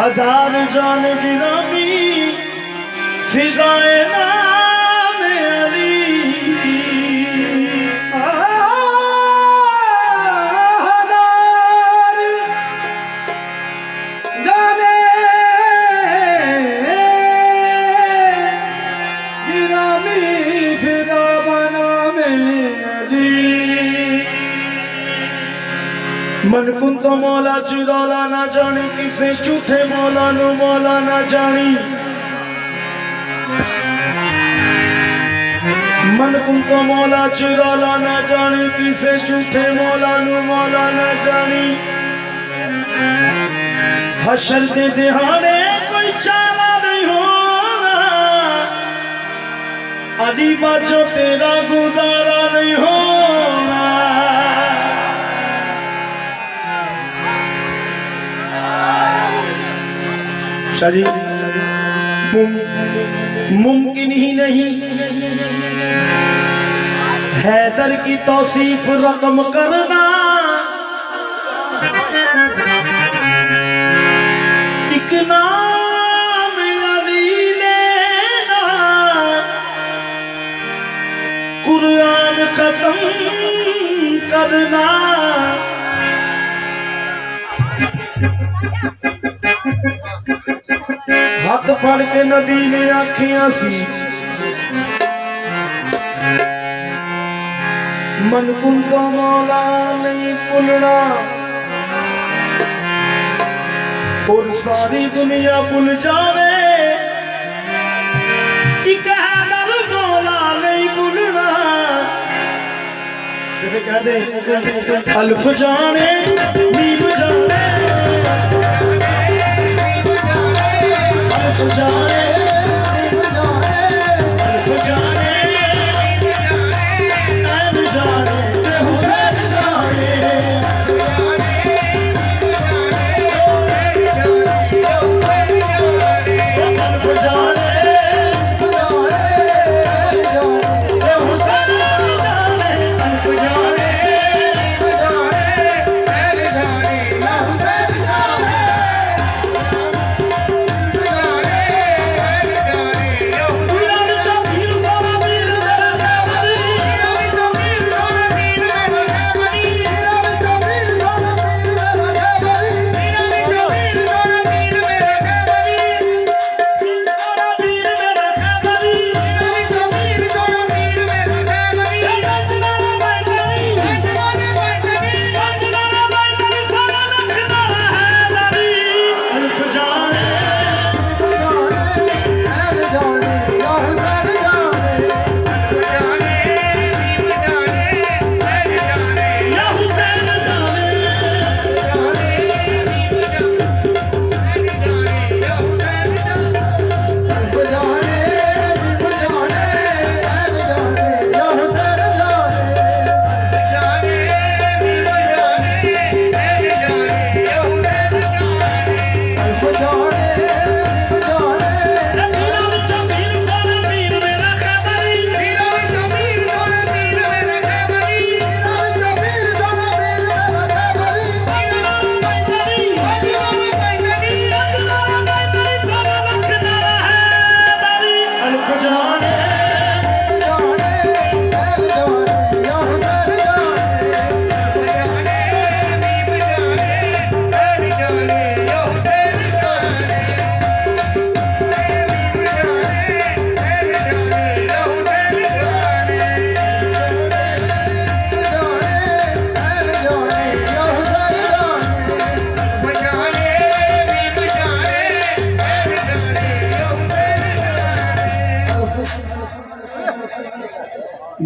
हजार जान गिरामी फिदाए नाम अली। हजार जाने गिरामी फिदा बना में अली। मन कुन तो मौला चुदौला ना जाने किसे झूठे मौला नु मौला ना जानी। मन कुन तो मौला चुदौला ना जाने किसे झूठे मौला नु मौला ना जानी। हशर दे दिहाड़े कोई चाला नहीं होना, अली बाजो तेरा गुजारा नहीं होना। शादी मुमकिन ही नहीं हैदर की तौसीफ रकम करना। एक नाम अली लेना, कुरान खत्म करना। हाथ फड़ के नबी ने आखियां सी, मन कुन तो मौला नहीं भुलना, और सारी दुनिया भुल जावे एक हैदर मौला नहीं भुलना। कह दे अल्फ जाने मीम जाने, अल्फ जाने अल्फ जाने ऐन जाने हुसैन जाने। अल्फ जाने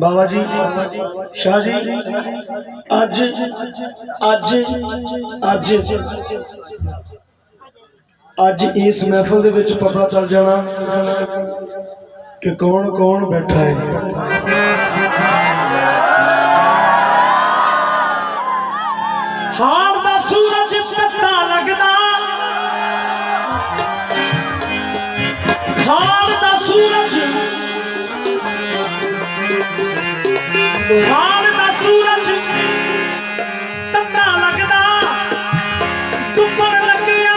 बाबा जी शाह जी अज अज अज अज इस महफिल दे विच पता चल जाना कि कौन कौन बैठा है। हार दा सूरज तत्ता लगदा, हार दा सूरज हार दा सूरज तत्ता लगदा, डुबण लगिया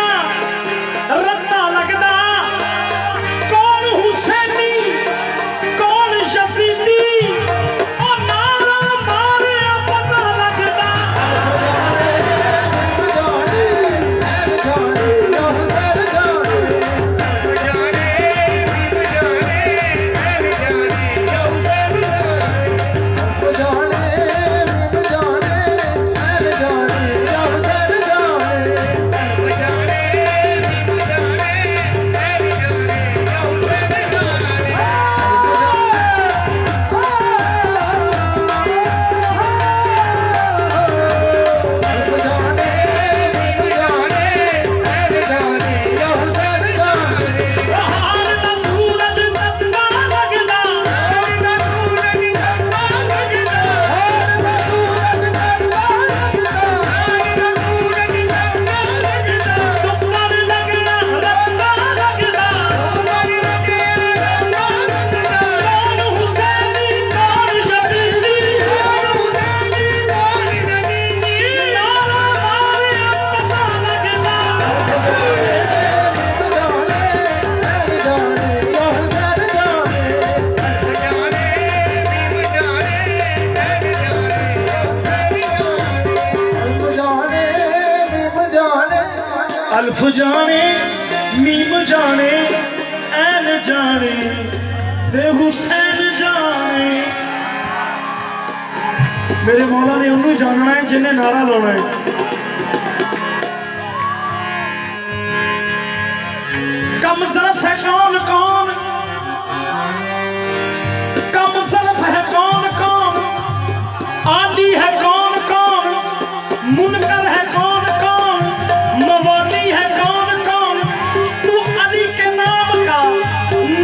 अल्फ जाने मीम जाने ऐन जाने ते हुसैन जाने। मेरे मौला ने उन्होंने जानना है जिन्हें नारा लाना है। कम ज़रफ़ है कौन कौन, कम ज़रफ़ है कौन कौन, आली है कौन कौन, मुनकर है कौन कौन, मवाली है कौन कौन। तू अली के नाम का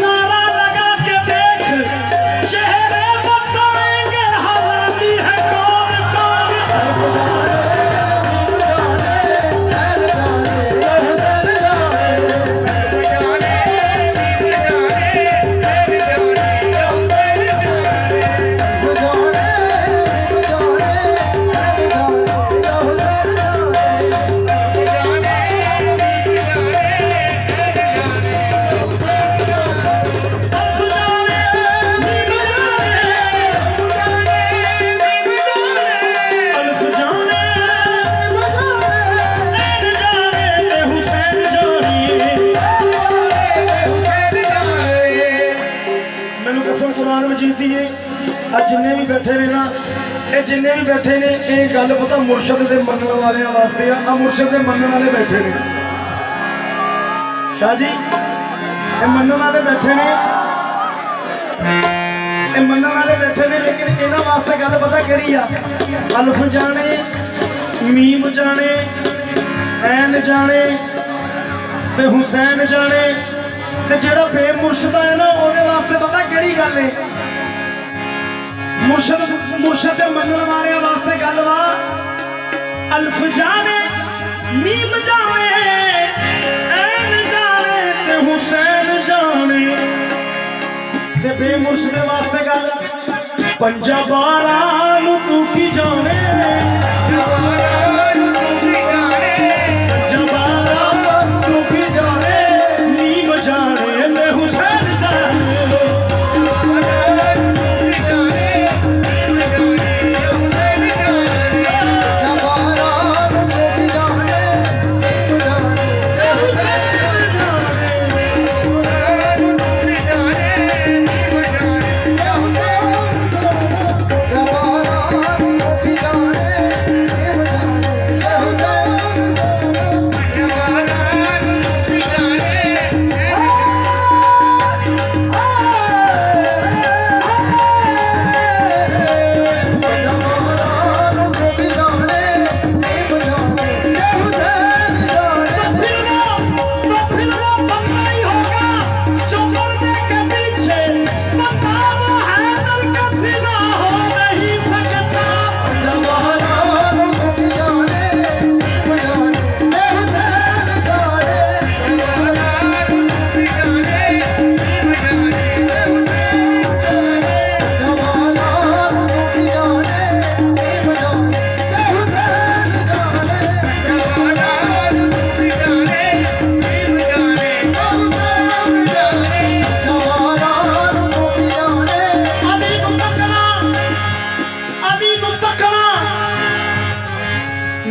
नारा लगा के देख, चेहरे बताएंगे हवाली है कौन कौन। जिन्ने भी बैठे ने ना, ये जिन्ने भी बैठे ने, ये गल पता मुर्शद के मनने वाले वास्ते आ। मुर्शद के मनने वाले बैठे ने शाह जी, ये मनने वाले बैठे ने, ये मनने वाले बैठे ने। लेकिन इन्होंने वास्ते गल पता केड़ी आ, अल्फ जाने मीम जाने ऐन जाने ते हुसैन जाने, ते जेड़ा बेमुर्शदा है ना ਉਹਦੇ वास्ते पता केड़ी गल है। मुर्शद मुर्शद के मनने वाले वास्ते गल वा, अल्फ जाने मीम जाने ऐन जाने ते हुसैन जाने। ते बेमुर्शद वास्ते गल, पंजा बारां नूं तू की जाने, पंजा बारां तू की जाने, मीम जाने ते हुसैन जाने।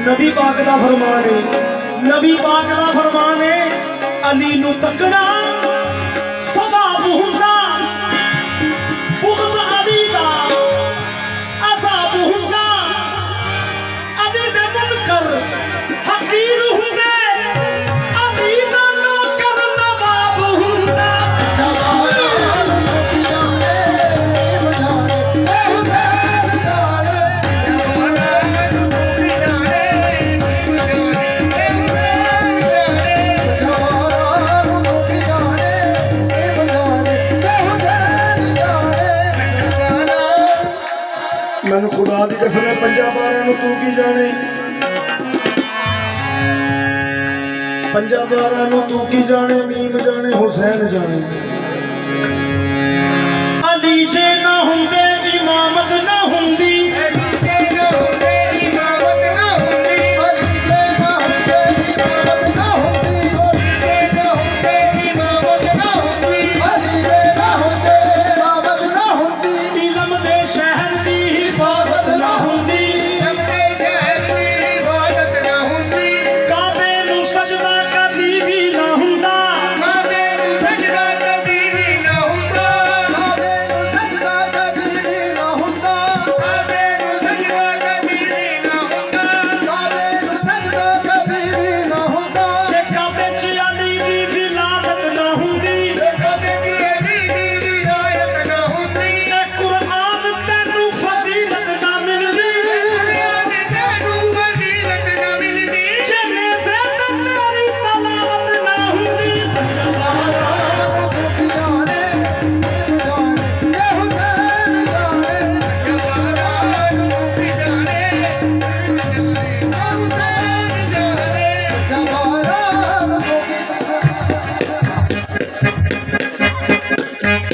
नबी पाक दा फरमान है, नबी पाक दा फरमान है, अली नू तकना सवाब हुंदा, बुग़्ज़ अली दा अज़ाब हुंदा। अली दे मुनकर हकीर हुंदे, अली दा नौकर नवाब हुंदा। मैनू खुदा दी कसम है, पंजा बारां नूं तू की जाने, पंजा बारां नूं तू की जाने, मीम जाने हुसैन जाने। अली जे ना हुंदे इमामत ना हुंदी, सजदा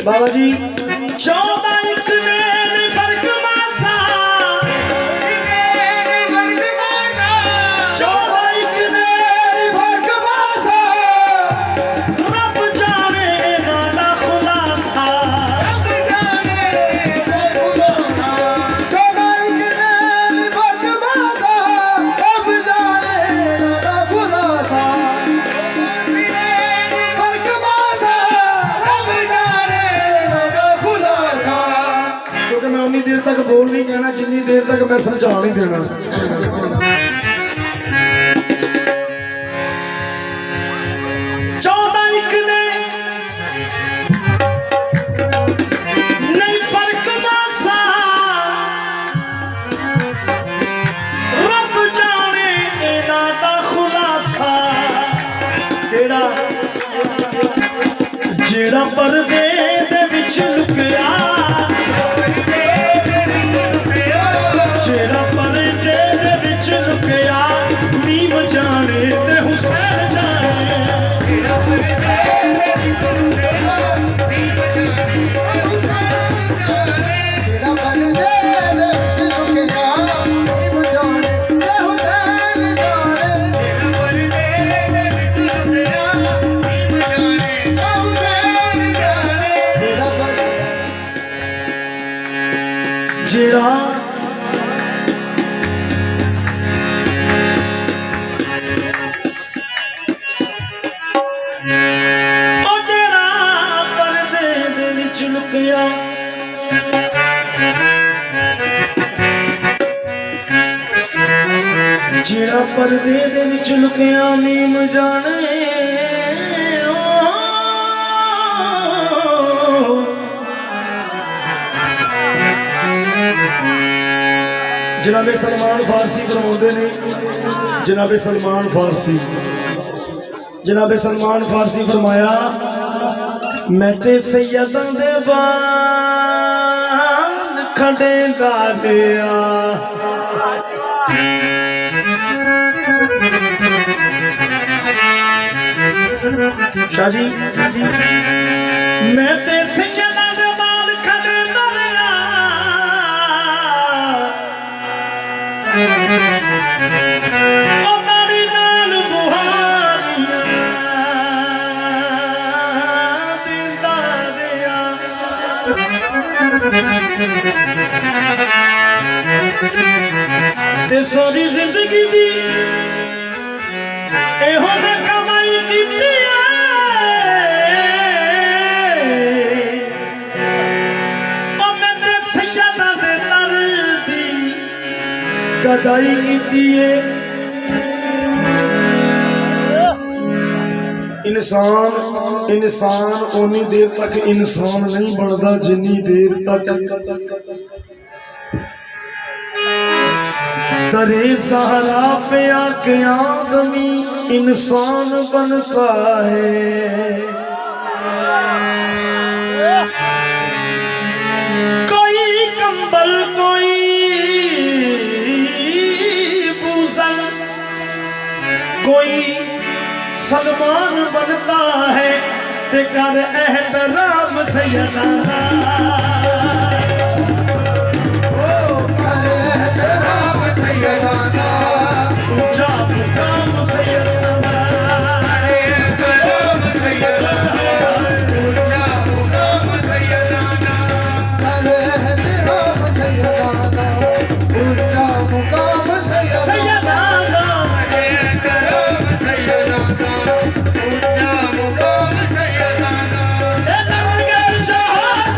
बाबा जी 14 एक नैन फर्क मासा 14 एक नैन फर्क मासा रब जाने नादा खुलासा 14 एक नैन फर्क मासा रब जाने नादा खुलासा फर्क मासा रब जाने नादा खुलासा। क्योंकि मैं उन्नी देर तक बोल नहीं कहना जिन्नी देर तक मैं समझा नहीं देना। 14 एक ने नहीं फर्क मासा रब जाने इन्हां दा खुलासा केड़ा जेड़ा पर्दे दे विच लुकिया जेड़ा पर्दे दे विच लुकिया नीम जाने ते हुसैन जाने तेरा पर्दे दे विच लुकिया नीम जाने तेरा पर्दे दे विच लुकिया नीम जाने ते हुसैन जाने तेरा पर्दे दे विच लुकिया नीम जाने ते हुसैन जाने तेरा पर्दे जेड़ा ओ जेड़ा पर्दे दे विच लुकिया जेड़ा पर्दे दे विच लुकिया नीम जाने जनाबे सलमान फारसी फरमाते ने जनाबे सलमान फारसी फरमाया मैं ते सैयदां दे बाल खड़े गालिया शाह जी मैं ते सैयदां दे बाल खड़े गालिया ओ दाड़ी नाल बुहारियां दिंदा रिया ते सारी जिंदगी दी एहो मैं कमाई कीती गदाई की इंसान उन्नी देर तक इंसान नहीं बनता जिन्नी देर तक तरे सहारा पे आके आदमी इंसान बनता है। कोई कंबल कोई कोई सलमान बनता है ते कर एहतराम सैयदाना ओ कर एहतराम सैयदाना ऊंचा मुकाम सैयदाना एहतराम सैयदाना ऊंचा मुकाम सैयदाना कर एहतराम सैयदाना ऊंचा मुकाम सैयदाना लंगर जहान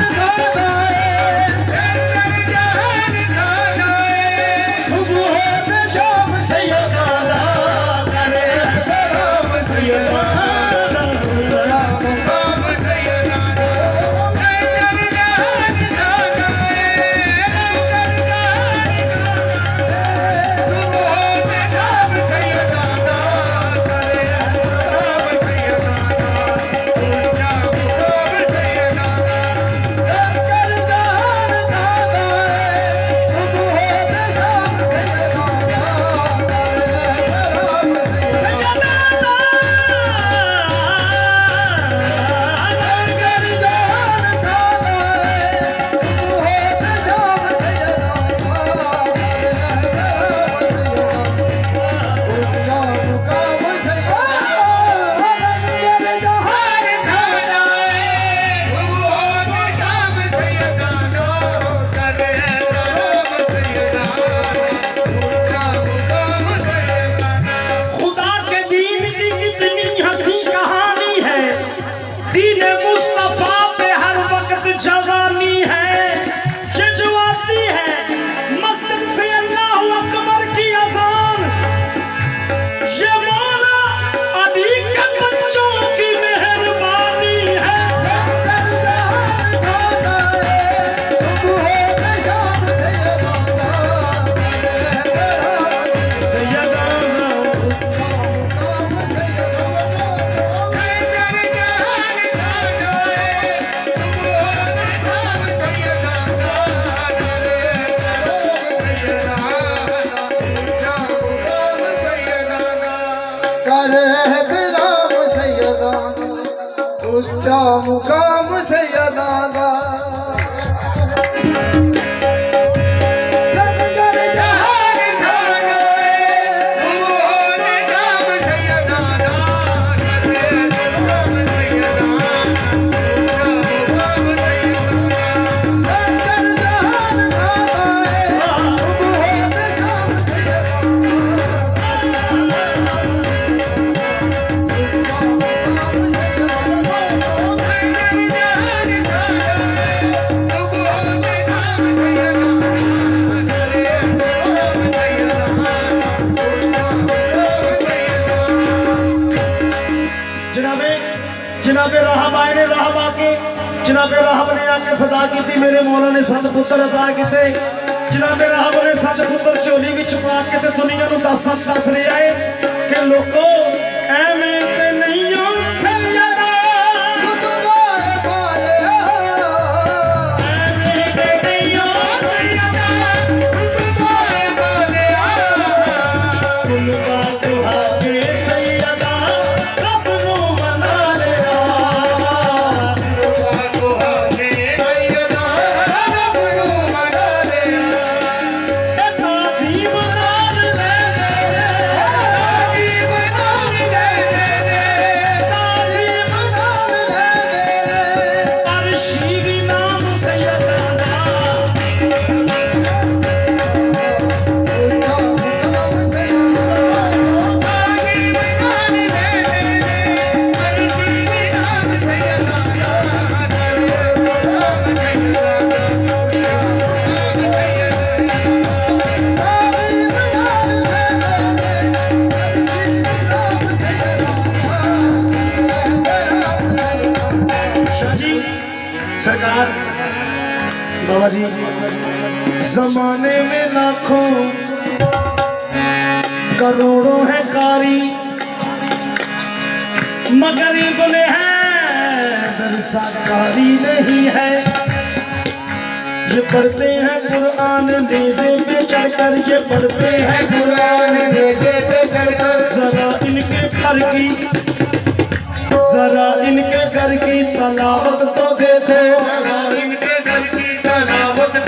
कर एहतराम सैयदा ऊंचा मुकाम सैयदा दा लंगर जहान जाने सुबह शाम सैयदा दा कर एहतराम सैयदा ऊंचा मुकाम सैयदा लंगर जहान खाता है सुबह शाम सैयदा जनाबे राहब आए ने राहब आके जनाबे राहब ने आके सदा की थी मेरे मौला ने 7 पुत्र अदा किते जनाबे राहब ने 7 पुत्र झोली विच पा के ते दुनिया नूं दस रहे आए कि लोको एवें ते नहीं हो सैयदा एवें ते नहीं हो सैयदा कुलबा तुहागे सैयदा रब नूं मना लिया ताज़ीम नाल लैंदे ताज़ीम नाल लैंदे अरशी वी नाम सैयदा दा शाह जी सरकार बाबा जी जमाने में लाखों करोड़ों है कारी मगर इब्ने हैदर सा कारी नहीं है ये पढ़ते हैं कुरान नेज़े पे चढ़कर ये पढ़ते हैं कुरान नेज़े पे चढ़कर जरा इनके घर की तलावत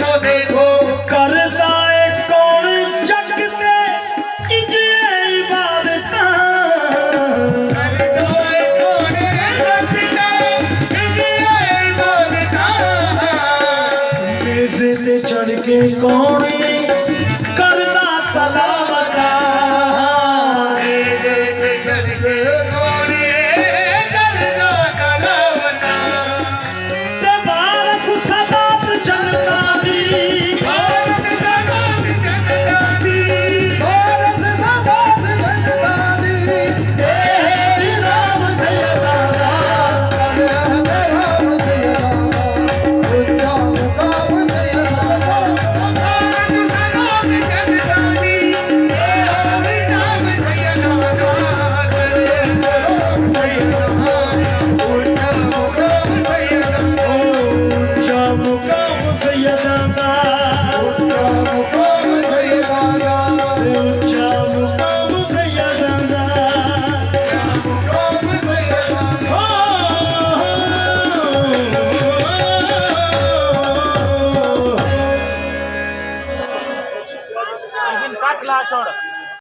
तो देखो करदा है कौन जगते इंजे इबादतां नेज़े ते चढ़ के कौन करदा तलावतां ते वारस सदात जनता दी तेरी नाम सैयदा दा ऊंचा मुकाम सैयदा दा ऊंचा मुकाम सैयदा दा काट ला छोड़